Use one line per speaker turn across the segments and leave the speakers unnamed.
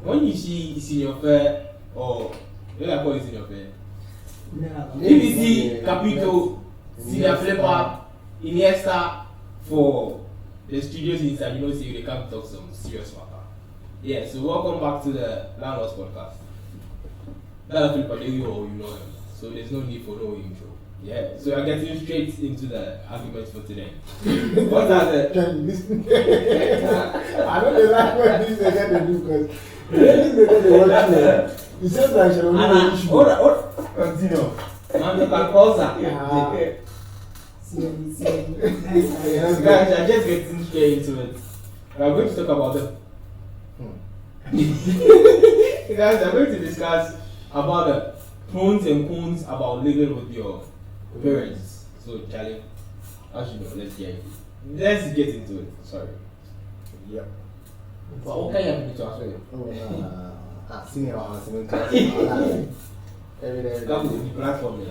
when you see senior fair or you like what is senior fair? If you see Capito, senior flipper, Iniesta for the studios inside, you know, see they come talk some serious matter. Yeah, so welcome back to the Landlords podcast. That flipper, you know him, so there's no need for no intro. Yeah, so I'm getting straight into the arguments for today. What are the?
I don't know what this is going to do because they watch me. You said that you don't
continue. Man, you can pause that. Guys, I'm just getting straight into it. We're going to talk about the. Guys, I'm going to discuss about the pros and cons about living with your parents. So, Charlie, as you know, let's get into it. Sorry.
Yep.
But what can you have to answer?
Senior class. Every day.
That was the platform.
And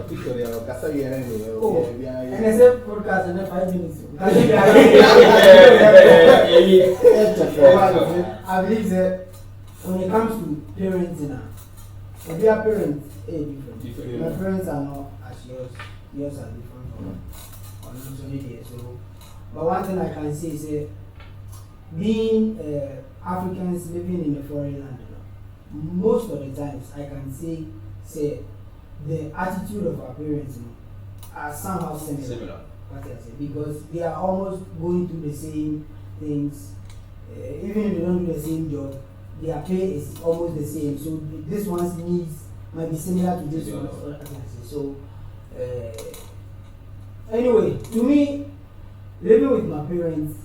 I said podcast and then 5 minutes. I believe that when it comes to parenting, if you are parents, different. My parents are not as yours. Yours are different from so, but one thing I can say is being Africans living in a foreign land, most of the times I can say the attitude of our parents are somehow similar. What I say, because they are almost going through the same things. Even if they don't do the same job, their pay is almost the same. So this one's needs might be similar to this one's. So anyway, to me, living with my parents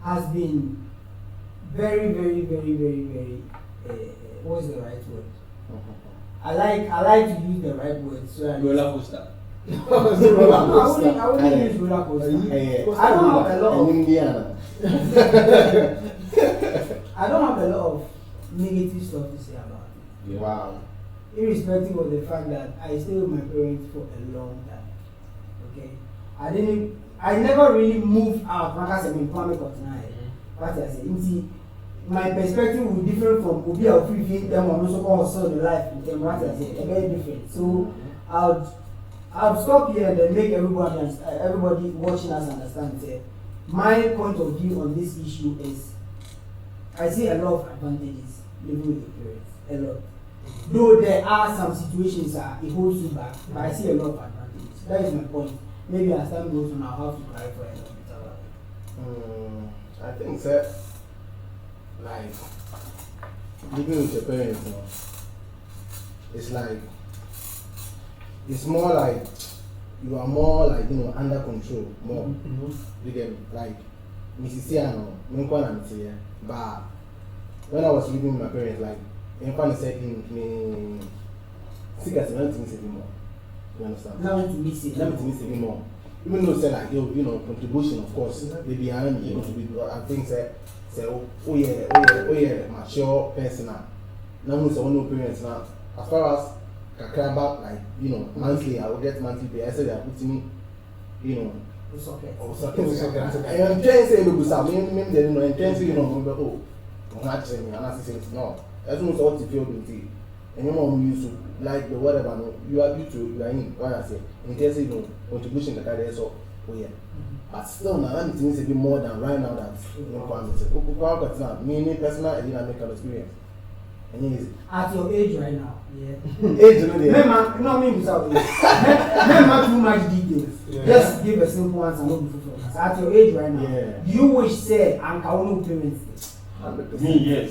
has been very, very, very, very, very. What's the right word? I like to use the right word. So
roller coaster.
I wouldn't use roller coaster. I don't have a lot of negative stuff to say about it.
Yeah. Wow.
Irrespective of the fact that I stayed with my parents for a long time. Okay, I never really moved out. Like I said, in Kwame Kotinai. What I say, my perspective will be different from Obi or Free them or also the life with them. What I say, very different. So I'll stop here and then make everybody watching us understand. Say, my point of view on this issue is I see a lot of advantages living with your parents. A lot. Though there are some situations it holds you back, but I see a lot of advantages. That is my point. Maybe as time goes on, I'll have to clarify a little bit about it.
I think that, like, living with your parents, it's like, it's more like, you are more like, under control, more. You get, like, Mrs. Siano, but when I was living with my parents, like, in fact, said me, sick as nothing more. You understand?
Now to miss it
more. Even though say like contribution, of course, they behind me contribute. I think say oh yeah, mature person now. Now no parents now. As far as Kakraba, like monthly, I will get monthly pay. I said they are putting me,
okay.
I'm trying to say maybe some maybe they know. I'm trying to say oh, not saying me. I'm not saying no. That's not what you feel with it. And your mom used to like the whatever. No, you are in. What I say, in case contribution that I saw. Oh yeah, but still now it needs to be more than right now. That me personal dynamical experience.
At your age right now, yeah.
Age no
me without age. Not too much details. Yeah. Just give a simple answer. Not before. At your age right now,
yeah.
Do you wish say and Kaunu parents?
100%.
Me, yes.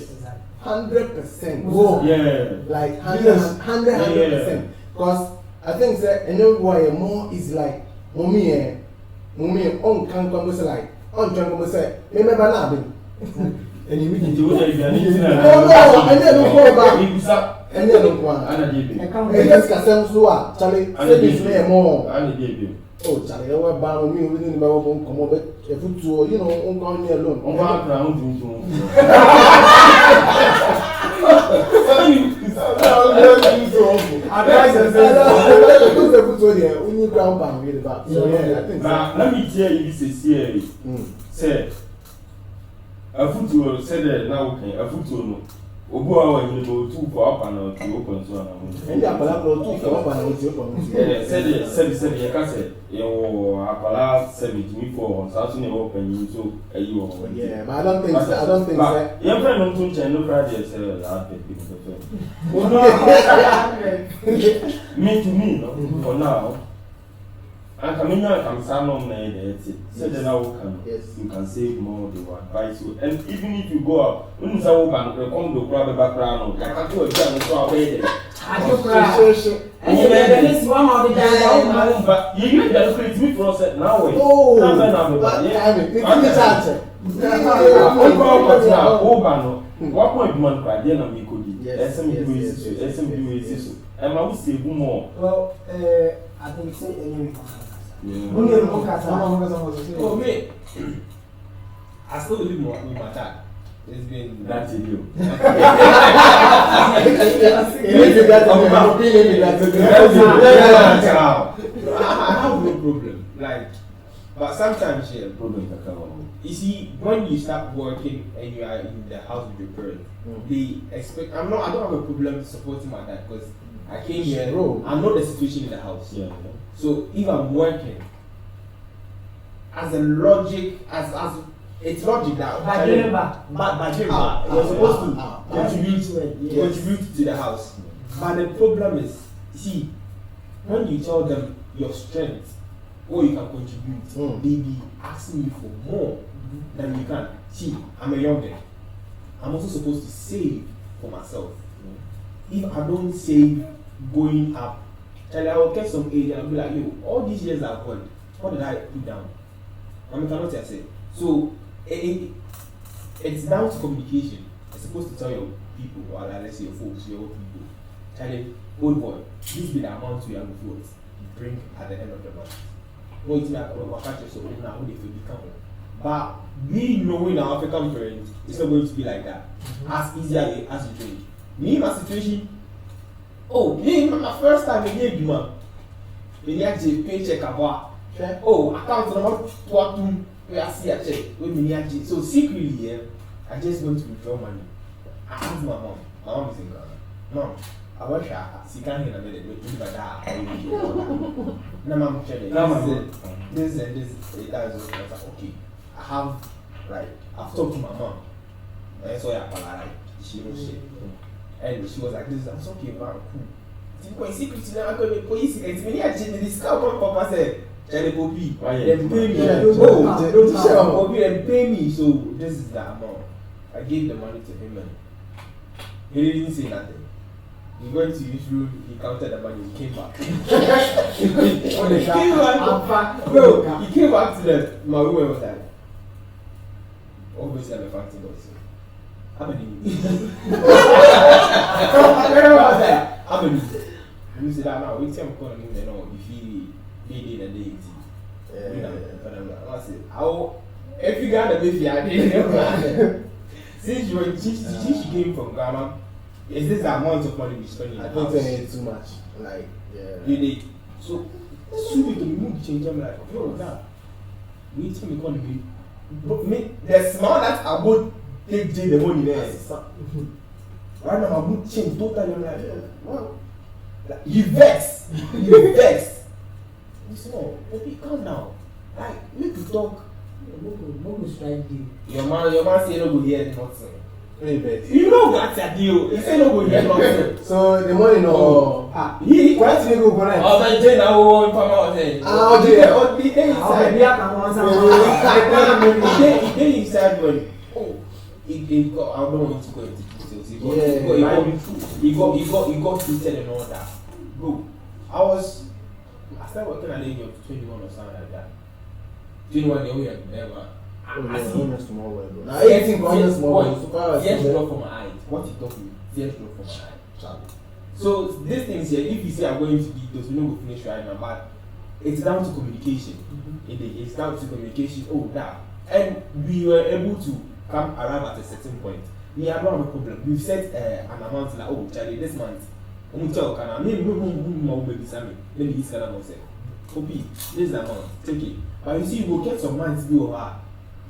100%.
Whoa. Yeah.
Like 100%. Because I think that anyway more is like mommy on can come like on can come say me never and you mean
you and then
don't go back and then don't go and just casem so Charlie say this more oh Charlie we ba me we ni ba won come be e futu on come me alone
on ba ground let me tell you this is here. Say
a football said now a football. Obu awa ni bo tu for up and out to open so na.
Ndi apala no tu for up and out to open.
Said you can say you apala 70 for so to open so you.
Yeah, but I don't think so.
Your friend don't to change no Friday say that me no for now. And come salon said now you can save more they will advise you. And even if you go out, when you say come to grab background, I can do a job so away there. But you need to create me process now.
Oh,
what point man cry then am go di SM and I will save more.
Well, I think say anyway.
Oh, me. I still live with my dad. It's been
that's you.
I have no problem. Like, but sometimes problem. You see, when you start working and you are in the house with your parents, they expect. I don't have a problem supporting my dad because I came here. I know the situation in the house.
Yeah.
So if I'm working, as a logic, as it's logic that
But
you're supposed to contribute to the house. But the problem is, see, when you tell them your strength or you can contribute, they be asking you for more than you can. See, I'm a young guy. I'm also supposed to save for myself. If I don't save going up, and I will get some age and I'll be like, yo, all these years I've gone, what did I put down? I mean, cannot say. So it's down to communication. You're supposed to tell your people, or let's say your folks, your old people, tell them, old boy, this be the amount we are going to bring at the end of the month. No, it's not about catch yourself now when they feel become. But we knowing our African parents, it's not going to be like that. As easy as you think. Me, my situation. Oh, me, my first time in here, man. When you actually paycheck about. Oh, account number 42, we are see a check. So secretly, yeah, I just went to withdraw money. I asked my mom. My mom is in Ghana. Mom, I wish she can't hear a minute. No, mom, this and this. That is okay. I have, like, I've talked to my mom. And so I she knows shit. And she was like, this is okay, man, cool. Because secretly, I'm going to be police. It's me, I did this. Papa said, Charlie Poppy, then pay me. Then pay me. So this is the amount. I gave the money to him, and he didn't say nothing. He went to his room, he counted the money, he came back. He came back to my woman was like, obviously I'm a factory also. How many? How many? You say that now, we tell me calling him, you know, if he did a day. I said, how if you got a baby, I didn't. Since she came from Ghana, is this the amount of money we spend in the house?
I don't think it's too much. Like, yeah.
You did. So, soon we move change. I'm like, yo, that. We tell me economy. But me, the small that I would take the money there. Right now, I would change totally. I'm like, wow. Like, you vex. You vex. You say, oh, baby, calm down. Like, make you talk. Your man say no go hear nothing. You know that's a deal. He say no go hear nothing.
So the money no.
He
why did you go connect?
Oh, but then I will inform out there. The day inside when he got, I don't want to go into details. He got treated and all that. Bro, I started working at the age of 21 or something like that. 21 years never. I see
small world. Now 18 small world.
Tears drop from my eyes. What you talk with? Tears drop from my eyes. So these things here, if you say I'm going to details, we don't go finish right now. But it's down to communication. It's down to communication. Oh, that, and we were able to come around at a certain point. We have not have a problem. We've set an amount like, oh, Charlie, this month. Maybe this is the amount. Take it. But you see, you will get some months to go over.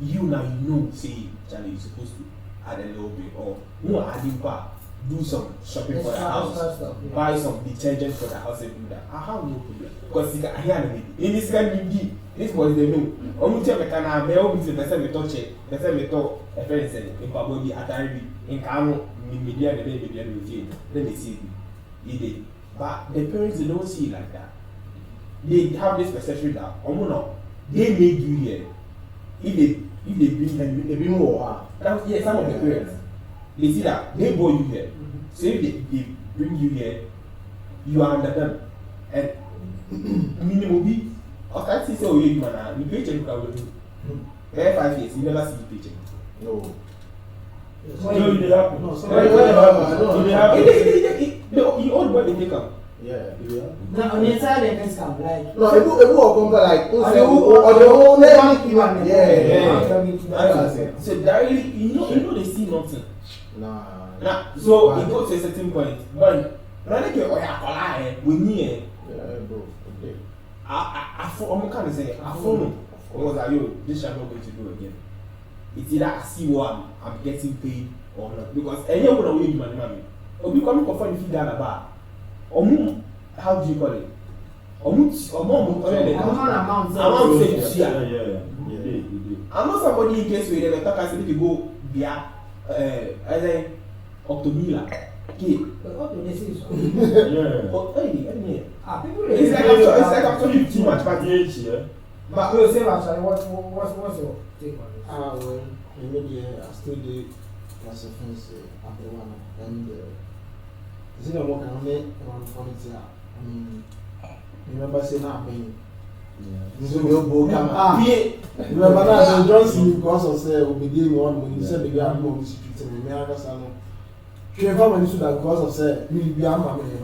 you now you know say Charlie you're supposed to add a little bit or you know adding back, do some shopping for the house,
stuff, yeah.
buy some detergent for the house and do that. I have no problem. Because I hear me. In this kind of this boys they know. Omu tell me can I be able to person me touch it. Person me talk a friend said in Pabodi atari in Kano media the baby let me see it. But the parents they don't see it like that. They have this perception that Omu no they made you here. If they bring more that yes some of the parents they see that they bore you here. So if they bring you here, you are under them. And minimum be okay, see so you man, you paycheck you can do. 5 years, you never see the paycheck.
No.
No, you have
no.
You old boy they take up.
Yeah.
Now on the inside they can scam like.
No, it will come like
Or the whole
name.
Yeah. So directly, you know they see nothing. Nah. So it goes to a certain point. But rather get oya we need.
Yeah, bro. Okay.
I'm kind of saying I follow. Because like yo, this I'm not going to do again. It's either I see what I'm getting paid or not. Because any of the way you money, or become confirmed if you down a bar. How do you call it? Amount say
Yeah.
I'm not somebody in case where they talk as if you go via Octobila. Okay. It's like I'm talking too much, but
But you say actually what's your take on this?
Well, maybe I still did as a friend after one and is it a work on it from it? I mean, remember saying that me. So we'll both come. Remember that Johnson because of say we begin one when you said maybe I'm going to street and me understand. Trevor when you should have because of say me be am family.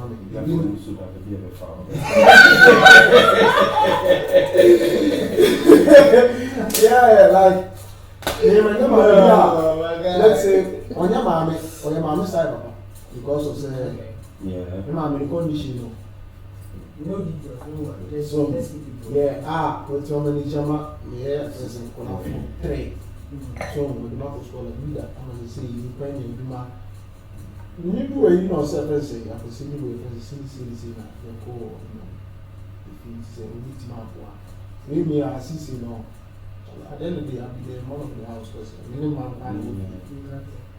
Yeah, like let's say on your mommy side because of say your mommy condition.
No details, no worry.
So
Let's keep it going.
yeah, what's your money chama? Yeah, as in three. So when the mouth is called a leader, I'm going to say you pay me you need to you know certain say I can see you with the see that the core if you say we need to map one. Maybe I see no. At the end of the day, I'll be the man of the house because minimum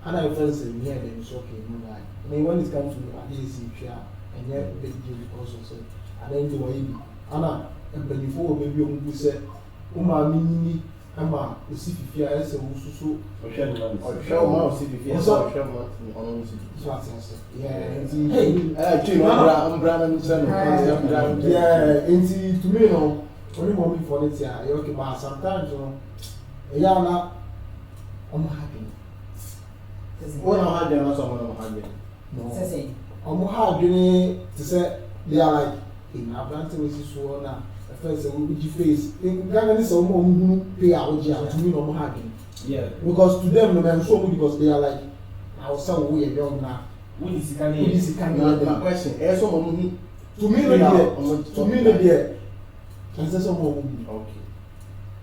and I feel say yeah then it's okay, no like I mean when it comes to ADC and yet big deal because of say and then the way Anna and before baby who said mini ama osi fifi a ese wo susu
Show more CPF.
So yeah, to me no only mommy for it here okay but sometimes you know yeah na happy when I'm happy na someone happy no
Say
happy to say they are like in Atlanta we see so na first we face in Ghana this who pay out to me no happy.
Yeah.
Because to them, no man so because they are like, I was so weird young now.
Who is can
My question, to me, no dear. Can say some more.
Okay.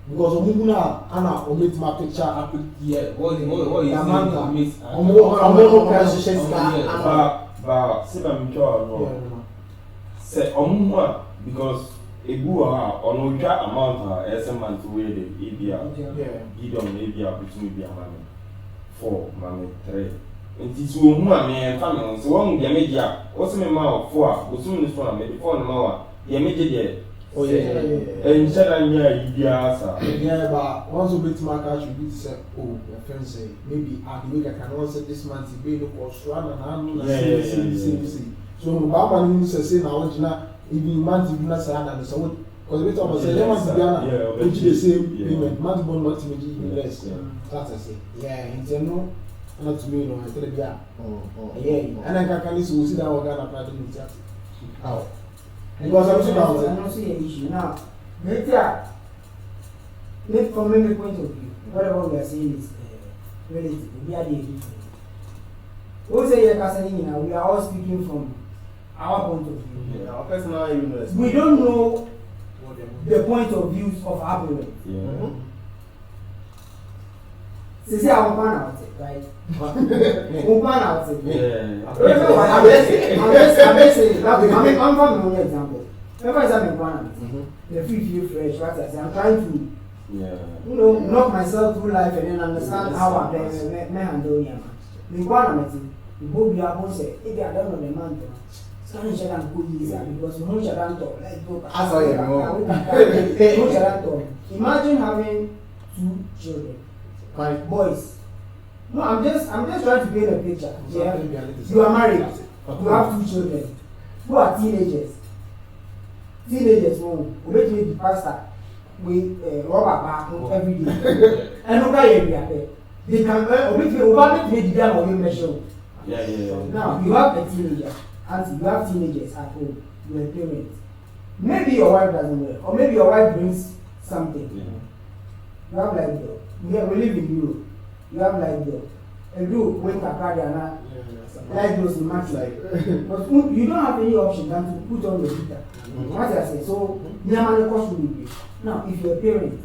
Because of Muna, Anna, omit my picture.
Yeah. What is
But see I'm sure say because ebu on oja amount amount wey dey ebia gideon ebia betumi bia mame 4 mame 3 enti so hu ame fa me so won dia meji a o se me ma 4 a o sum ni so na me 4 na ma wa dia meji de en shada nya ibia sa
yeah but once we bit my cash we say oh your friend say maybe the week I can also this month be no cost na see so baba ni say na original even month you not say that so because we talk about say they want to be ana which the same payment month bon not to make less that I say yeah in general not to me no I tell you yeah and I can see that organ apply to me how because I'm saying
I don't see an issue now. From my point of view, whatever we are saying is relative. We are different. We say we are all speaking from our point of view.
yeah our personal illness
We don't know the point of view of our parents.
yeah
See, I'm one out it, right? One out it.
Yeah.
I'm just saying. I'm from my own example. Remember, I'm one the feel fresh. What I say, I'm trying to, knock myself through life and then understand how I can handle it. The one the both be able to say, if I don't know the man, because who shall I talk? Let's go. Imagine having 2 children, boys. No, I'm just trying to paint a picture. Yeah. You are married. You have 2 children who are teenagers. Teenagers who make the pastor with rubber back every day. And look at you. They can measure. Now you have a teenager, and you have teenagers at home. You are a parent. Maybe your wife doesn't work, or maybe your wife brings something. You have like that. We live in Europe. You have like that. And you went to Prague like those match like. But you don't have any option than to put on the heater. What I say. So now, if you're a parent,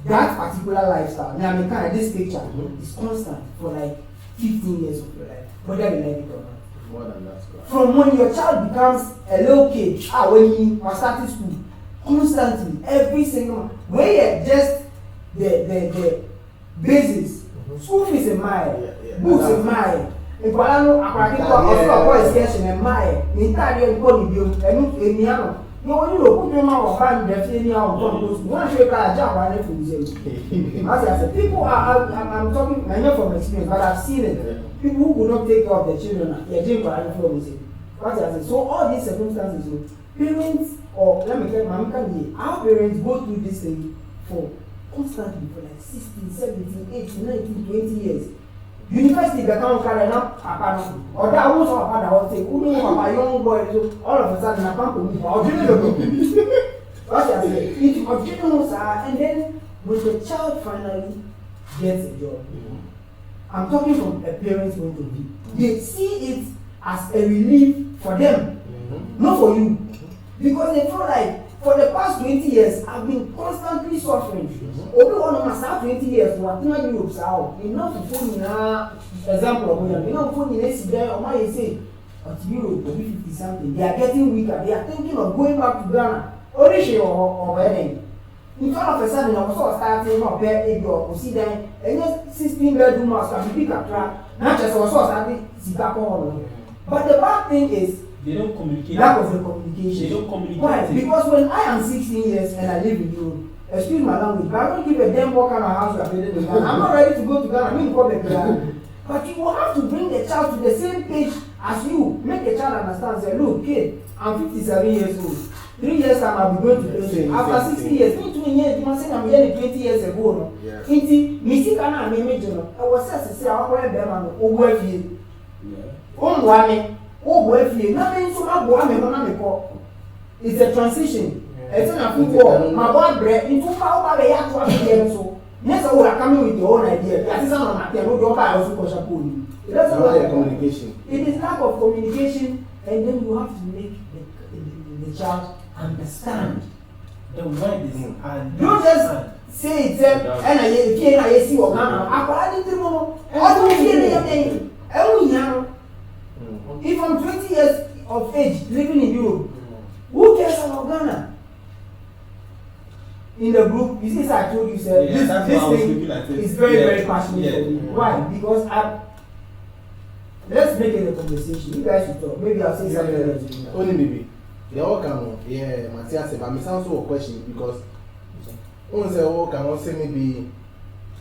that particular lifestyle, now this picture is constant for like 15 years of your life, whether you like it or not.
More than that.
From when your child becomes a little kid, when he was starting school, constantly, every single month, when you're just the basis, school fees in mind, books in mind. In Palano, I education in mind, in Italian body view, and in Yano. No, you put your mouth on the any out of one shape a job and everything. As I said, people I'm talking, I know from experience, but I've seen it. People who would not take care of their children, they're doing what I said. So all these circumstances, parents, or let me tell you, our parents go through this thing for constantly for like 16, 17, 18, 19, 20 years. University become carried up, papa, or that was our father was saying, who knew my young boy, so all of a sudden I can't believe or what I say, it's original, and then when the child finally gets a job, I'm talking from a parent's point of view, they see it as a relief for them, not for you, because they feel like for the past 20 years, I've been constantly suffering. Over one of my 20 years, what Europe's out. Enough for me now. Example of me. Enough for me next day. Or my say, but Europe, 50 something. They are getting weaker. They are thinking of going back to Ghana. Orishi or wedding. In front of a sudden, I was so starting up there, or see them, and just 16 bedroom house can be big at track. Not just also starting to. But the bad thing is,
they don't communicate.
Lack of the communication.
They don't communicate.
Why? Because when I am 16 years and I live in Europe, excuse my language, but I don't give a damn what kind of house you are building in Ghana. I'm not ready to go to Ghana. I mean, public Ghana. But you will have to bring the child to the same page as you. Make the child understand. Say, look, kid, I'm 57 years old. 3 years time I'll be going to prison. After 60 years, 20 years, you must say I'm here 20 years ago. No? Inti, Missy Ghana, I made you know. I was say, I want to be a man over you. It's a transition. It's not a football. My one bread into power by a so. Yes, I will come with your own idea. That is not my also
communication.
It is lack of communication, and then you have to make the child understand
the word is and
don't just say it and I see what I didn't know. If I'm 20 years of age living in Europe, who cares about Ghana? In the group, you see, I told you, sir, this thing is very, very passionate for me. Why? Because let's make it a conversation. You guys should talk. Maybe I'll say something.
Only maybe. They all come, Matthias, but I also a question because once they all can say maybe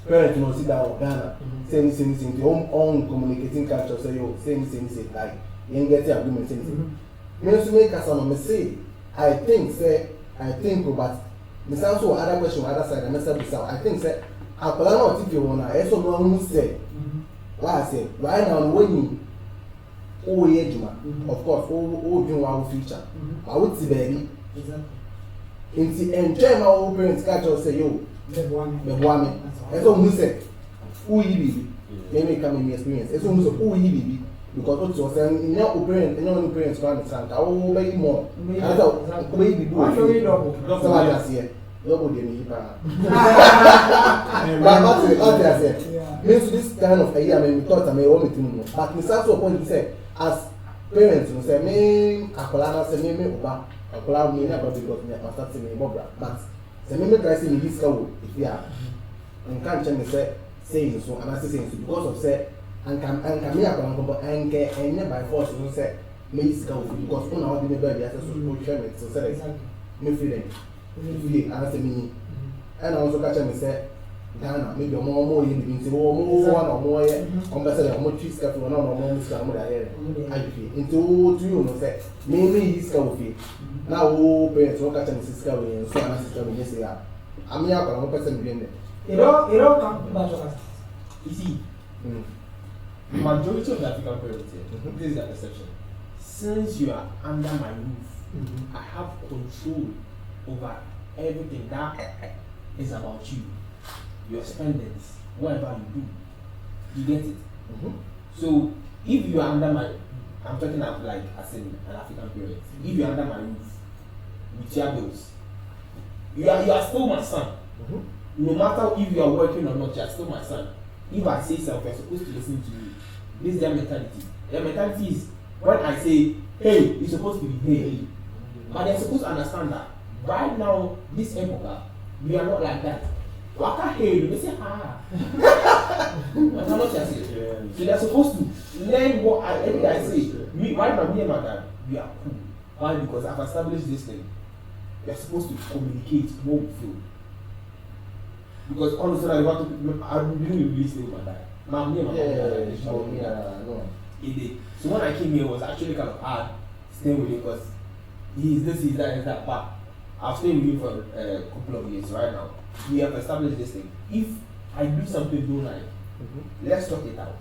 parents know sit down Ghana, say anything, the own communicating culture, say yo, say anything, like you get the agreement, say anything. Me also make a some say, I think, but me also other question, other side, I mess up this out. I think say, I plan out if you wanna, I also know who say, why I say, right now when you oh of course, oh doing our future. I would see baby. Enjoy my own parents culture say yo, the woman. That's all who say, who you be? Let me come in experience. That's all who say, who you be? Because what you're saying, no parents can't understand. I will make more. I thought, baby, do it. So I just here. Nobody me But what I said, means this kind of idea, I mean, we thought I may only to but Mr. So point he said, as parents, we say, me, Akolana, say, me, Oba, Akola, me, never because me, I start saying, me, Bobra, but say, me, try saying this cow, if you are, and can't change me, saying so, and I say, saying so, because of say, and come here, and get, and by force, you say, me, this cow, because one hour didn't buy the access to share it, so say, me feeling. And I say me, and I also catch me say, Ghana, maybe more in the one or more, conversation, more cheese cafe, or no more Mr. I feel into 2 you know, say, maybe he's coffee. Now, parents will catch me sister and so on, sister, yes, they are. I'm here, I'm a person being there.
It all comes back to us.
You see, majority of the African parents here, this is the perception. Since you are under my roof, I have control over everything that is about you, your spendings, whatever you do, you get it. So if you are under my, I'm talking about like as in an African parent, if you are under my roof with your bills, you are still my son. No matter if you are working or not, you are still my son. If I say something, you're supposed to listen to me. This is their mentality. Their mentality is when I say hey, it's supposed to be hey, but they're supposed to understand that. Right now, this epoch, we are not like that. Waka hey, they say ah. What I'm not saying. So they're supposed to learn what everything I say. Me, right now, me and my dad, we are cool. Why? Because I've established this thing. We're supposed to communicate what we feel. Because all of a sudden, I'm really released with my dad. My me and my dad. So when I came here, it was actually kind of hard staying with him because he's this, he's that, he's that. But I've stayed with him for a couple of years right now. We have established this thing. If I do something you don't like, let's talk it out.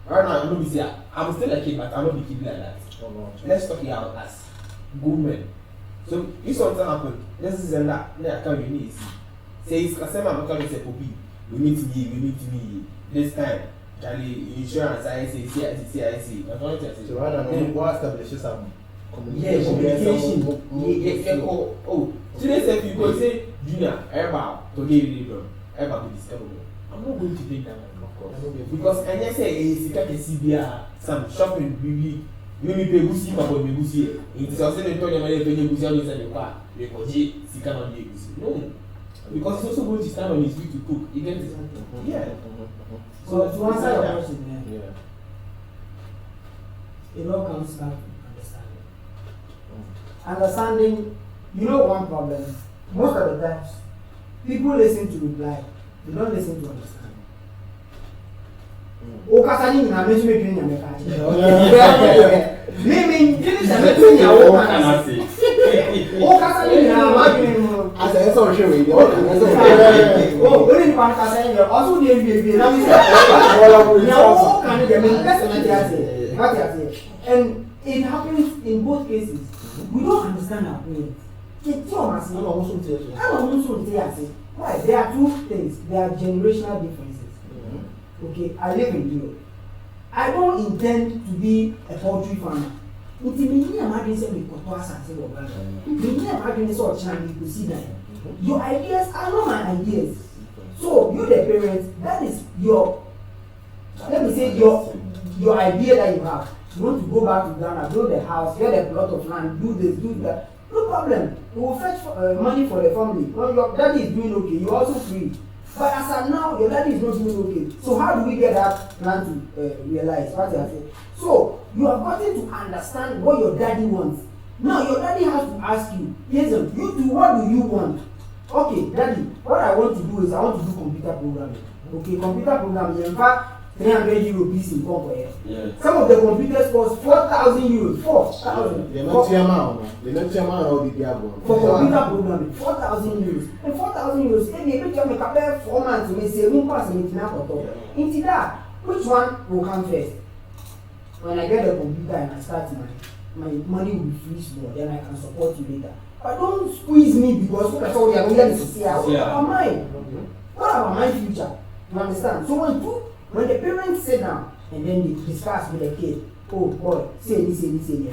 Right now, I'm not be I'm still a kid, but I'm not be kid like that. Let's talk it out as good men. So if something happens, this is that. I can't really see. Say it's Kasema, I'm not say Poppy. We meet me this time. Charlie, insurance, I say.
So right now, what establishes some
communication. Oh. Today, if you go say, Junior, today, ever be discoverable. I'm not going to take that one, of course. Because I just say, it's like a CBR, some shopping, maybe pay Gucci, but we Gucci. It is also the Tony Maria Penny Gucci, and the car, because she cannot be Gucci. No. Because he's also going to stand on his feet to cook. You get it? Yeah.
So to answer your question, it all comes back to understanding. Understanding, you know one problem, most of the times, people listen to reply, they don't listen to understand. Okasani ni na meji meji ni ameka. Mimi jini sa meji ni awo kanasi. Okasani ni na meji ni as a sort of show. Oh, only the one kasani also the MBA na mi say. Now can you get me person what you say? And it happens in both cases. We don't understand our parents. Why? There are two things. There are generational differences. Okay, I live in Europe. I don't intend to be a poultry farmer. It's me imagine say we could pass and say what me imagine so chance you see that. Your ideas are not my ideas. So you the parents, that is your, let me say your idea that you have. You want to go back to Ghana, build a house, get a plot of land, do this, do that. No problem. You will fetch money for the family. When your daddy is doing okay, you're also free. But as of now, your daddy is not doing okay. So how do we get that plan to realize what you are saying? So you have gotten to understand what your daddy wants. Now your daddy has to ask you, listen, you do what do you want? Okay, daddy, what I want to do is I want to do computer programming. Okay, computer programming. In fact, 300 euro piece in Congo. Some of the computers cost 4,000 euros. 4,000.
They're not chairman or the diabo.
For computer programming, 4,000 euros. And 4,000 euros, then they make a couple 4 months to say, we pass in into that. Which one will come first? When I get the computer and I start my money will be free small, then I can support you later. But don't squeeze me because what I saw you are going to see what about mine? What about my future? You understand? So when the parents sit down and then they discuss with the kid, oh boy, say this, first year,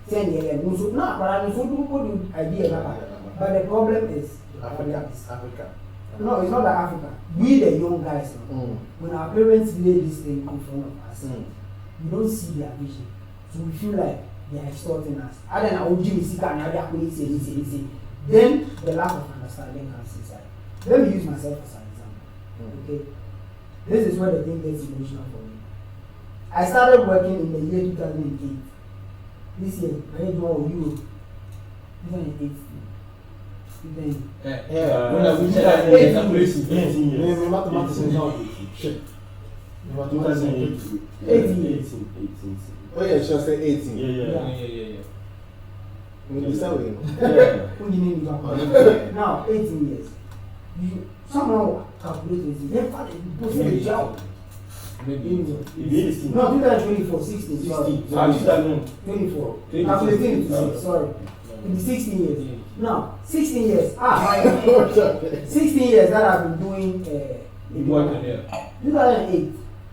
send the so now, but I'm so do idea. But the problem is
Africa.
No, it's not that Africa. We the young guys, when our parents lay this thing in front of us, we don't see their vision. So we feel like they are extorting us. And then I will give you then the lack of understanding comes inside. Let me use myself as an example. Okay? This is where the thing gets emotional for me. I started working in the year 2008. This year, I had more Euro. 2008.
Yeah. We said 18 years.
Mathematics is not shit.
18.
Oh yeah, she'll say 18.
Yeah.
Now, 18 years. You somehow calculate it. Then post a job.
Maybe.
No, 2024, 16. Sorry. 24. Calculating it to 6, sorry. It be 16 years. Now, 16 years. 16 years that I've been doing 2008,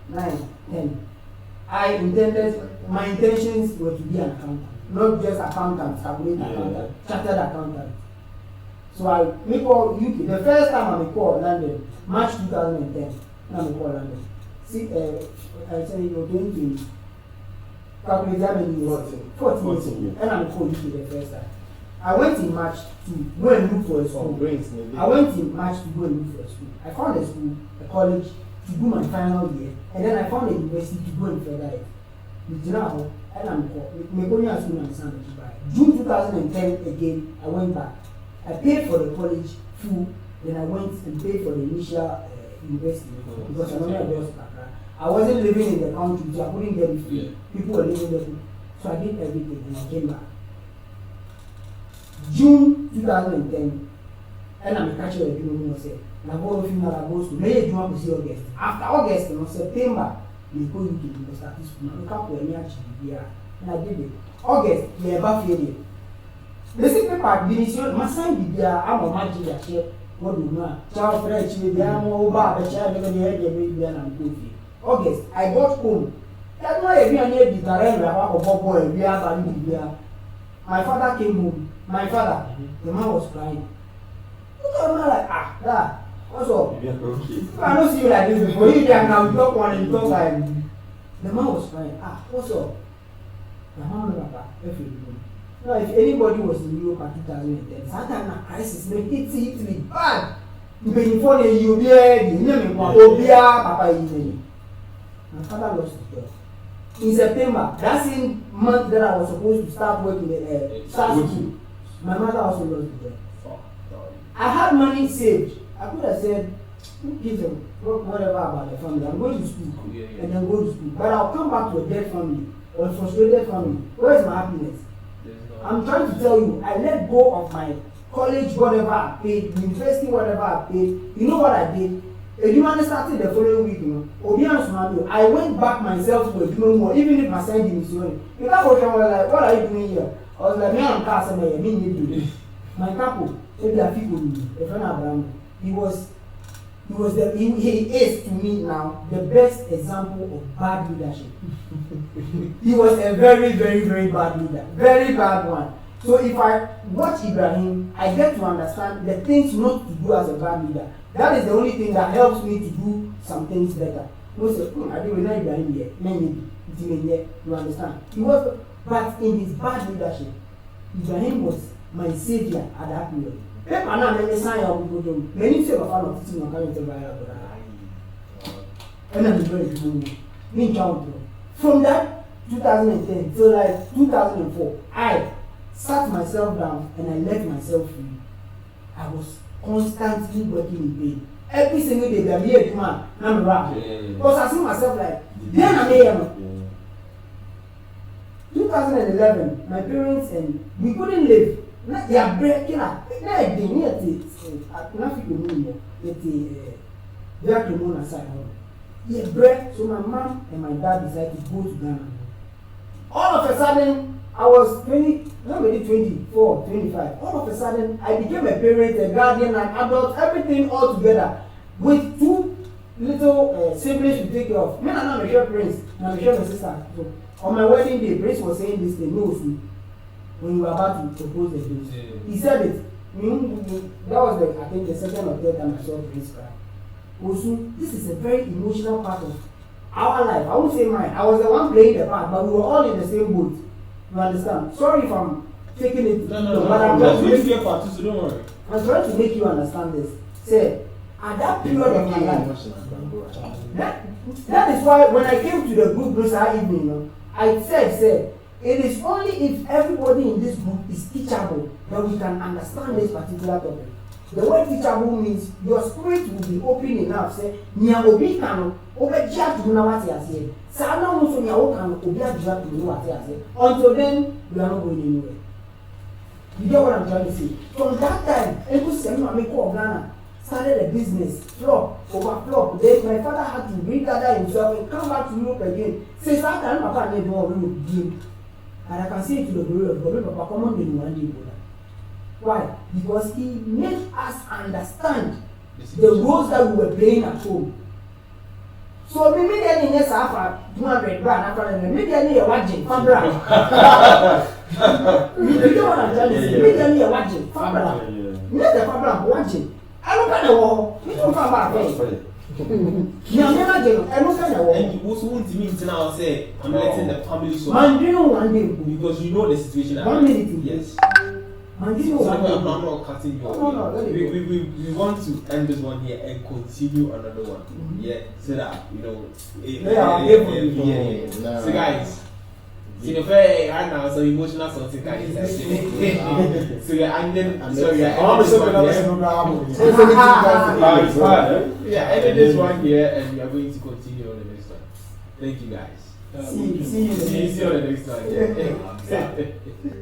9, 10. My intentions were to be an accountant. Not just accountant, accountant, chartered accountant. So I make call UK. The first time I make call London, March 2010. I make call London. See, I say you're going to calculate how many years? 14 years. And I call UK the first time. I went in March to go and look for a school. I went in March to go and look for a school. I found a school, a college, to do my final year, and then I found a university to go and further it. Now, and I'm going to school. June 2010 again, I went back. I paid for the college full, then I went and paid for the initial university because I don't I wasn't living in the country, so I couldn't get it free. People were living there, so I did everything and I came back. June 2010, and I'm a catcher of people say, na go to funeral goes to May June to August. After August, in September, we go UK to start school. I Capo and I did it. August, yeah, back here. The same paper, the mission, my son did I'm a magic that share. What do you know? Child French, we are more bad, the child never had the baby and I'm goofy. August, I got home. That's why if you are near the terrain, we are a boy, we are. My father came home. My father, the man was crying. Look at the man like, Dad, what's up? I don't see you like this before. You can now talk one and talk like. The man was crying. What's up? The man was like, now, if anybody was in Europe in 2010, sometimes a crisis may hit me bad. Before you be ready, Papa. My father lost his job. In September, that same month that I was supposed to start working at school, my mother also lost the job. I had money saved. I could have said, give them whatever about the family. I'm going to school and then go to school. But I'll come back to a dead family or a frustrated family. Where is my happiness? I'm trying to tell you, I let go of my college, whatever I paid, university, whatever I paid. You know what I did? A human started the following week, I went back myself to a human more, even if my son didn't see it. You can't go like, what are you doing here? I was like, man, I'm casting my need my Capo, maybe I feel with me, a friend Abraham. He is to me now the best example of bad leadership. He was a very, very, very bad leader. Very bad one. So if I watch Ibrahim, I get to understand the things not to do as a bad leader. That is the only thing that helps me to do some things better. No say, I didn't know Ibrahim here. Maybe you understand. He was, but in his bad leadership, Ibrahim was my savior at that period. And I'm a sign of people. Many say, "Papa, not teaching, I'm coming to buy a and I'm very good. From that 2010 till like 2004, I sat myself down and I let myself free. I was constantly working in pain. Every single day, I'm here, man, I'm around. Because I see myself like, then I'm here. 2011, my parents and we couldn't live. They are breaking up. They near it. Yeah, break. So my mom and my dad decided to go to Ghana. All of a sudden, I was 24, 25. All of a sudden, I became a parent, a guardian, an adult, everything all together. With two little siblings to take care of. Me and I'm a short prince, and I'm a short sister. So, on my wedding day, Prince was saying this thing, no, when we were about to propose the date. He said it. That was I think the second or third time I saw Prince cry. Also, this is a very emotional part of our life. I won't say mine. I was the one playing the part, but we were all in the same boat. You understand? Sorry if I'm taking it.
No.
But I'm
That's
just
your part too, so don't worry.
I'm trying to make you understand this. Say, at that period of my life, that is why when I came to the group this evening, I said, it is only if everybody in this group is teachable that we can understand this particular topic. The word teachable means your spirit will be open enough. Say, Nia Obi Kano, Obeja to know what he has said. Sana also Nia Okano, Obia to know what he has said. Until then, we are not going anywhere. You get what I'm trying to say? From that time, every semi of Ghana started a business, flop, over flop. Then my father had to regather himself and come back to Europe again. Since that time, Papa never won game. And I can say it to the glory of God, Papa, come on, they one day, brother. Why? Because he made us understand the roles that we were playing at home. So maybe they need to 200 brand after maybe they need a watching from brand. You know what I'm telling you? Maybe they need a watching from brand. You know the problem watching. I don't kind of war. You don't come back. No, never do. I don't kind of war.
And you also want to mean now say I'm letting the family so.
Man, do you know one day?
Because you know the situation.
1 minute.
Yes.
Man, do you know
So
one day?
I'm not cutting you off.
No.
We want to end this one here and continue another one. Yeah, so that So guys, see the fair right now, so emotional something guys. So you're ending. Ending this one here, and we are going to continue on the next one. Thank you guys.
See you
on the next one.